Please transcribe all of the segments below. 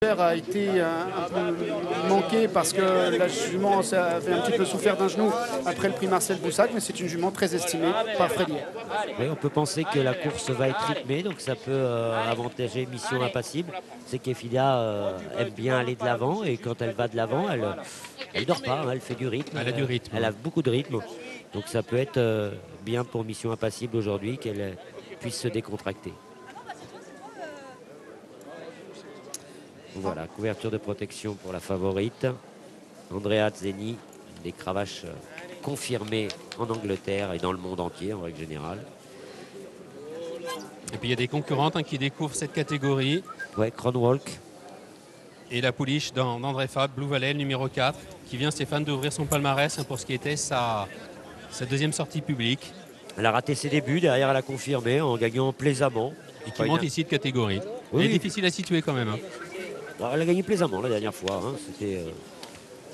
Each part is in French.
A été un peu manqué parce que la jument avait un petit peu souffert d'un genou après le prix Marcel Boussac, mais c'est une jument très estimée par Freddy. Oui, on peut penser que la course va être rythmée, donc ça peut avantager Mission Impassible. C'est qu'Efida aime bien aller de l'avant et quand elle va de l'avant, elle dort pas, hein, elle fait du rythme. Elle a du rythme. Elle a beaucoup de rythme, donc ça peut être bien pour Mission Impassible aujourd'hui qu'elle puisse se décontracter. Voilà, couverture de protection pour la favorite. Andrea Zeni, des cravaches confirmées en Angleterre et dans le monde entier en règle générale. Et puis il y a des concurrentes qui découvrent cette catégorie. Ouais, Kronwalk. Et la pouliche d'André Fab, Blue Valley, le numéro 4, qui vient, Stéphane, d'ouvrir son palmarès pour ce qui était sa deuxième sortie publique. Elle a raté ses débuts, derrière elle a confirmé en gagnant plaisamment. Et qui monte ici de catégorie. Oui. Elle est difficile à situer quand même. Elle a gagné plaisamment la dernière fois. Hein. C'était.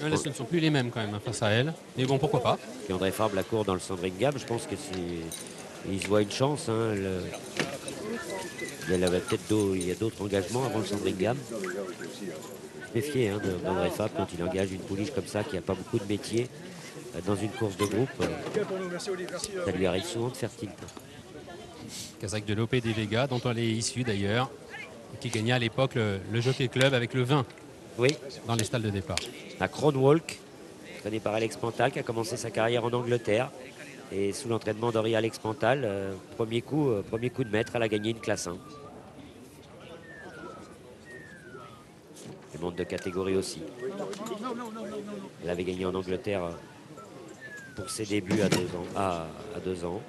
Là, ce ne sont plus les mêmes quand même face à elle. Mais bon, pourquoi pas. Et André Fabre la court dans le Sandringham. Je pense que il se voit une chance. Hein. Il y a d'autres engagements avant le Sandringham. Méfier hein, d'André Fabre quand il engage une pouliche comme ça qui n'a pas beaucoup de métier dans une course de groupe. Ça lui arrive souvent de faire tilt. Kazakh de Lopé des Vega, dont elle est issue d'ailleurs, qui gagnait à l'époque le Jockey Club avec le 20. Oui. Dans les stalles de départ. La Kronwalk, entraînée par Alex Pantal, qui a commencé sa carrière en Angleterre. Et sous l'entraînement d'Henri Alex Pantal, premier coup de maître, elle a gagné une classe 1. Elle monte de catégorie aussi. Elle avait gagné en Angleterre pour ses débuts à 2 ans.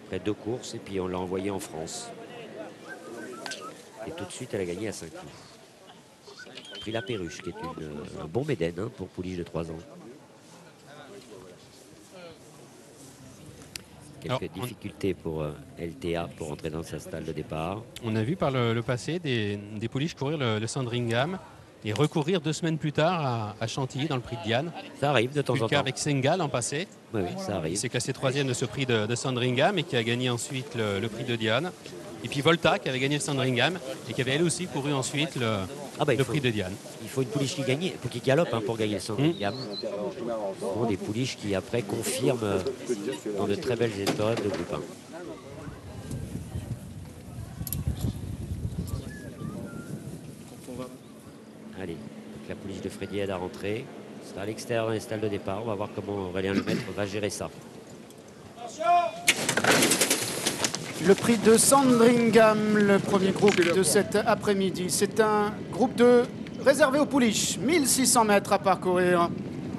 Après 2 courses, et puis on l'a envoyée en France. Et tout de suite, elle a gagné à Saint-Cloud. Pris la Perruche, qui est un bon médène hein, pour pouliche de 3 ans. Quelques difficultés pour LTA pour entrer dans sa stalle de départ. On a vu par le passé des pouliches courir le Sandringham et recourir 2 semaines plus tard à Chantilly dans le prix de Diane. Ça arrive de temps en temps. Avec Sengal en passé. Oui, ça arrive. Il s'est classé 3e de ce prix de Sandringham et qui a gagné ensuite le prix de Diane. Et puis Volta qui avait gagné le Sandringham et qui avait elle aussi couru ensuite le prix de Diane. Il faut une pouliche qui galope hein, pour gagner le Sandringham. Bon, des pouliches qui après confirment dans de très belles épreuves de groupe 1. Allez, donc la pouliche de Freddy aide à rentrer. C'est à l'extérieur dans les stalles de départ. On va voir comment Aurélien Lemaître va gérer ça. Le prix de Sandringham, le premier groupe de cet après-midi. C'est un groupe 2 réservé aux pouliches. 1600 mètres à parcourir.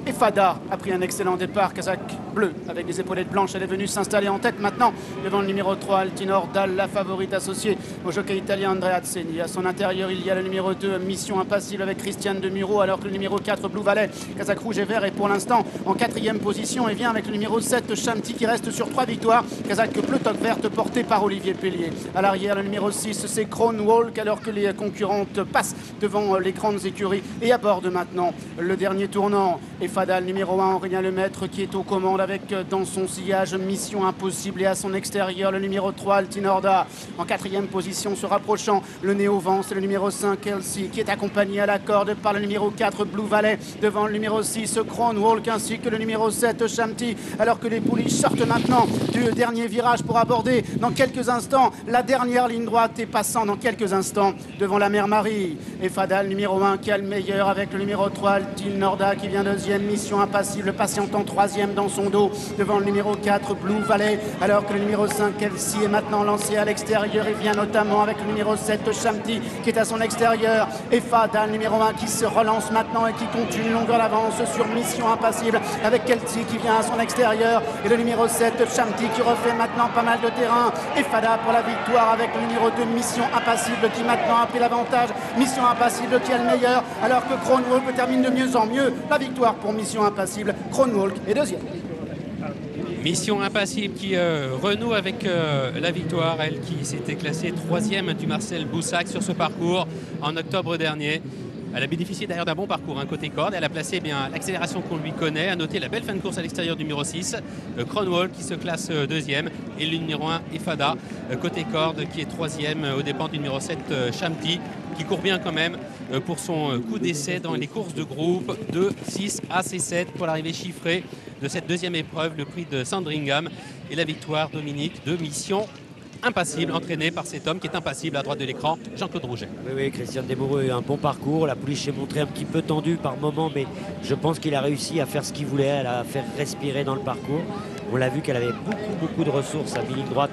Et Fada a pris un excellent départ. Kazakh bleu avec des épaulettes blanches. Elle est venue s'installer en tête maintenant devant le numéro 3, Altinor Dal, la favorite associée au jockey italien Andrea Zeni. À son intérieur, il y a le numéro 2, Mission Impassible avec Christiane de Muro, alors que le numéro 4, Blue Valley, Kazakh rouge et vert, est pour l'instant en 4e position et vient avec le numéro 7, Chamti, qui reste sur 3 victoires. Kazakh bleu toque verte porté par Olivier Pellier. À l'arrière, le numéro 6, c'est Kronwalk, alors que les concurrentes passent devant les grandes écuries et abordent maintenant le dernier tournant. Et Fada, le numéro 1, Aurélien Lemaître, qui est aux commandes avec dans son sillage Mission Impossible, et à son extérieur le numéro 3, Altinorda. En 4e position, se rapprochant le Néo-Vent, c'est le numéro 5, Kelsey, qui est accompagné à la corde par le numéro 4, Blue Valley, devant le numéro 6, Kronwalk, ainsi que le numéro 7, Chamti, alors que les pouliches sortent maintenant du dernier virage pour aborder dans quelques instants la dernière ligne droite, et passant dans quelques instants devant la Mère Marie. Et Fadal, numéro 1, qui a le meilleur avec le numéro 3, Altinorda, qui vient 2e, Mission Impassible, patientant 3e dans son dos devant le numéro 4, Blue Valley, alors que le numéro 5, Kelsey, est maintenant lancé à l'extérieur et vient notamment avec le numéro 7, Chamti, qui est à son extérieur. Et Fada, le numéro 1, qui se relance maintenant et qui compte une longueur d'avance sur Mission Impassible avec Kelsey qui vient à son extérieur et le numéro 7, Chamti, qui refait maintenant pas mal de terrain. Et Fada pour la victoire avec le numéro 2, Mission Impassible, qui maintenant a pris l'avantage. Mission Impassible qui est le meilleur, alors que Kronwalk termine de mieux en mieux. La victoire pour Mission Impassible. Kronwalk est 2e. Mission Impassible qui renoue avec la victoire, elle qui s'était classée 3e du Marcel Boussac sur ce parcours en octobre dernier. Elle a bénéficié d'ailleurs d'un bon parcours, côté corde. Elle a placé l'accélération qu'on lui connaît. À noter la belle fin de course à l'extérieur du numéro 6, Kronwalk qui se classe 2e. Et le numéro 1, Efada, côté corde, qui est 3e aux dépens du numéro 7, Chamti, qui court bien quand même pour son coup d'essai dans les courses de groupe de 6 à C7 pour l'arrivée chiffrée de cette deuxième épreuve, le prix de Sandringham et la victoire, Dominique, de Mission Impassible, entraîné par cet homme qui est impassible à droite de l'écran, Jean-Claude Rouget. Oui, Christian Desmoureux a eu un bon parcours. La pouliche s'est montrée un petit peu tendue par moment, mais je pense qu'il a réussi à faire ce qu'il voulait, à la faire respirer dans le parcours. On l'a vu qu'elle avait beaucoup de ressources à mi-ligne droite.